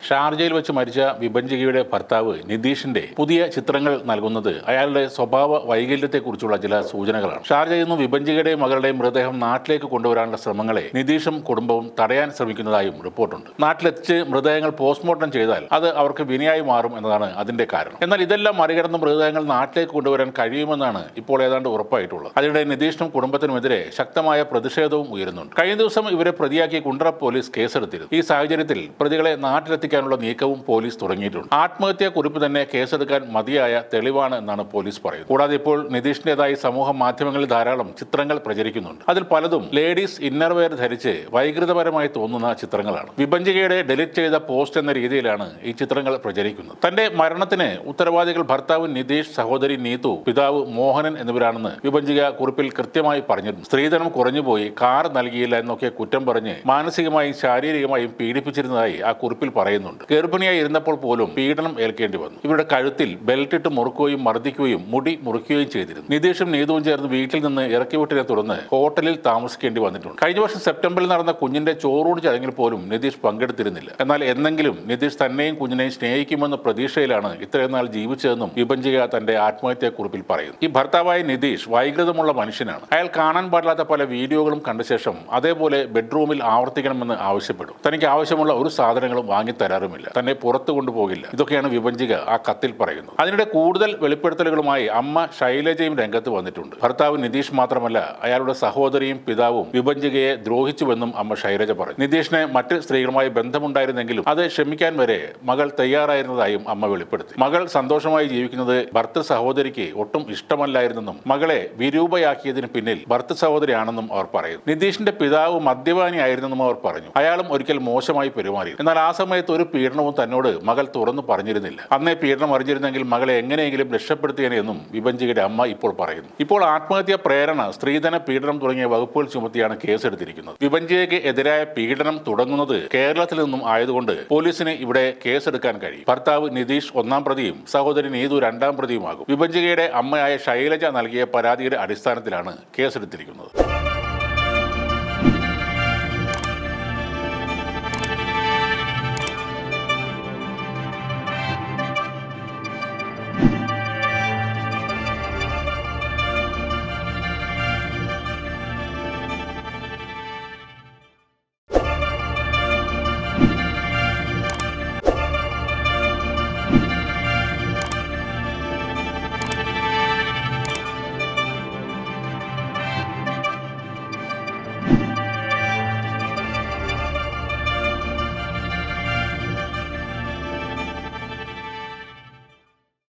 ഷാർജയിൽ വെച്ച് മരിച്ച വിഭജികയുടെ ഭർത്താവ് നിതീഷിന്റെ പുതിയ ചിത്രങ്ങൾ നൽകുന്നത് അയാളുടെ സ്വഭാവ വൈകല്യത്തെക്കുറിച്ചുള്ള ചില സൂചനകളാണ്. ഷാർജയിൽ നിന്നും വിഭജികയുടെയും മകളുടെയും മൃതദേഹം നാട്ടിലേക്ക് കൊണ്ടുവരാനുള്ള ശ്രമങ്ങളെ നിതീഷും കുടുംബവും തടയാൻ ശ്രമിക്കുന്നതായും റിപ്പോർട്ടുണ്ട്. നാട്ടിലെത്തിച്ച് മൃതദേഹങ്ങൾ പോസ്റ്റ്മോർട്ടം ചെയ്താൽ അത് അവർക്ക് വിനയായി മാറും എന്നതാണ് അതിന്റെ കാരണം. എന്നാൽ ഇതെല്ലാം മറികടന്ന് മൃതദേഹങ്ങൾ നാട്ടിലേക്ക് കൊണ്ടുവരാൻ കഴിയുമെന്നാണ് ഇപ്പോൾ ഏതാണ്ട് ഉറപ്പായിട്ടുള്ളത്. അതിനിടെ നിതീഷിനും കുടുംബത്തിനുമെതിരെ ശക്തമായ പ്രതിഷേധവും ഉയരുന്നുണ്ട്. കഴിഞ്ഞ ദിവസം ഇവരെ പ്രതിയാക്കി കുണ്ട്ര പോലീസ് കേസെടുത്തിരുന്നു. ഈ സാഹചര്യത്തിൽ പ്രതികളെ നാട്ടിലെത്തിക്കാനുള്ള നീക്കവും പോലീസ് തുടങ്ങിയിട്ടുണ്ട്. ആത്മഹത്യാ കുറിപ്പ് തന്നെ കേസെടുക്കാൻ മതിയായ തെളിവാണ് എന്നാണ് പോലീസ് പറയുന്നത്. കൂടാതെ ഇപ്പോൾ നിതീഷിന്റേതായി സമൂഹ മാധ്യമങ്ങളിൽ ധാരാളം ചിത്രങ്ങൾ പ്രചരിക്കുന്നുണ്ട്. അതിൽ പലതും ലേഡീസ് ഇന്നർവെയർ ധരിച്ച് വൈകൃതപരമായി തോന്നുന്ന ചിത്രങ്ങളാണ്. വിഭജികയുടെ ഡിലീറ്റ് ചെയ്ത പോസ്റ്റ് എന്ന രീതിയിലാണ് ഈ ചിത്രങ്ങൾ പ്രചരിക്കുന്നത്. തന്റെ മരണത്തിന് ഉത്തരവാദികൾ ഭർത്താവ് നിതീഷ്, സഹോദരി നീതു, പിതാവ് മോഹനൻ എന്നിവരാണെന്ന് വിഭജിക കുറിപ്പിൽ കൃത്യമായി പറഞ്ഞിരുന്നു. സ്ത്രീധനം കുറഞ്ഞുപോയി, കാർ നൽകിയില്ല എന്നൊക്കെ കുറ്റം പറഞ്ഞ് മാനസികമായും ശാരീരികമായും പീഡിപ്പിച്ചിരുന്നതായി ആ കുറിപ്പിൽ പറയുന്നുണ്ട്. ഗർഭിണിയായി ഇരുന്നപ്പോൾ പോലും പീഡനം ഏൽക്കേണ്ടി വന്നു. ഇവരുടെ കഴുത്തിൽ ബെൽറ്റ് ഇട്ട് മുറുക്കുകയും മർദ്ദിക്കുകയും മുടി മുറിക്കുകയും ചെയ്തിരുന്നു. നിതീഷും നീതുവും ചേർന്ന് വീട്ടിൽ നിന്ന് ഇറക്കിവിട്ടതിനെ തുടർന്ന് ഹോട്ടലിൽ താമസിക്കേണ്ടി വന്നിട്ടുണ്ട്. കഴിഞ്ഞ വർഷം സെപ്റ്റംബറിൽ നടന്ന കുഞ്ഞിന്റെ ചോറൂട് ചടങ്ങിൽ പോലും നിതീഷ് പങ്കെടുത്തിരുന്നില്ല. എന്നാൽ എന്നെങ്കിലും നിതീഷ് തന്നെയും കുഞ്ഞിനെയും സ്നേഹിക്കുമെന്ന പ്രതീക്ഷയിലാണ് ഇത്രയും നാൾ ജീവിച്ചതെന്നും വിഭജിക തന്റെ ആത്മഹത്യാ കുറിപ്പിൽ പറയുന്നു. ഈ ഭർത്താവായ നിതീഷ് വൈകൃതമുള്ള മനുഷ്യനാണ്. അയാൾ കാണാൻ പാടില്ലാത്ത പല വീഡിയോകളും കണ്ട ശേഷം അതേപോലെ ബെഡ്റൂമിൽ ആവർത്തിക്കണമെന്ന് ആവശ്യപ്പെടും. തനിക്ക് ആവശ്യമുള്ള ഒരു സാധനങ്ങളും വാങ്ങിത്തരാറുമില്ല. തന്നെ പുറത്തു കൊണ്ടുപോകില്ല. ഇതൊക്കെയാണ് വിഭജിക ആ കത്തിൽ പറയുന്നത്. അതിനിടെ കൂടുതൽ വെളിപ്പെടുത്തലുകളുമായി അമ്മ ശൈലജയും രംഗത്ത് വന്നിട്ടുണ്ട്. ഭർത്താവ് നിതീഷ് മാത്രമല്ല, അയാളുടെ സഹോദരിയും പിതാവും വിഭജികയെ ദ്രോഹിച്ചുവെന്നും അമ്മ ശൈലജ പറഞ്ഞു. നിതീഷിന് മറ്റ് സ്ത്രീകളുമായി ബന്ധമുണ്ടായിരുന്നെങ്കിലും അത് ക്ഷമിക്കാൻ വരെ മകൾ തയ്യാറായിരുന്നതായും അമ്മ വെളിപ്പെടുത്തി. മകൾ സന്തോഷമായി ജീവിക്കുന്നത് ഭർത്തൃ സഹോദരിക്ക് ഒട്ടും ഇഷ്ടമല്ലായിരുന്നെന്നും മകളെ വിരൂപയാക്കിയതിന് പിന്നിൽ ഭർത്തൃ സഹോദരിയാണെന്നും അവർ പറയുന്നു. നിതീഷിന്റെ പിതാവ് മദ്യപാനിയായിരുന്നെന്നും അവർ പറഞ്ഞു. അയാളും ഒരിക്കൽ മോശമായി പെരുമാറി. എന്നാൽ ആ സമയത്ത് ഒരു പീഡനവും തന്നോട് മകൾ തുറന്നു പറഞ്ഞിരുന്നില്ല. അന്നേ പീഡനം അറിഞ്ഞിരുന്നെങ്കിൽ മകളെ എങ്ങനെയെങ്കിലും രക്ഷപ്പെടുത്തിയെന്നും വിഭജികയുടെ അമ്മ ഇപ്പോൾ പറയുന്നു. ഇപ്പോൾ ആത്മഹത്യാ പ്രേരണ, സ്ത്രീധന പീഡനം തുടങ്ങിയ വകുപ്പുകൾ ചുമത്തിയാണ് കേസെടുത്തിരിക്കുന്നത്. വിഭജികയ്ക്ക് എതിരായ പീഡനം തുടങ്ങുന്നത് കേരളത്തിൽ നിന്നും ആയതുകൊണ്ട് പോലീസിന് ഇവിടെ കേസെടുക്കാൻ കഴിയും. ഭർത്താവ് നിതീഷ് 1-ാം പ്രതിയും സഹോദരി നീതു 2-ാം പ്രതിയുമാകും. വിഭജികയുടെ അമ്മയായ ശൈലജ നൽകിയ പരാതിയുടെ അടിസ്ഥാനത്തിലാണ് കേസെടുത്തിരിക്കുന്നത്.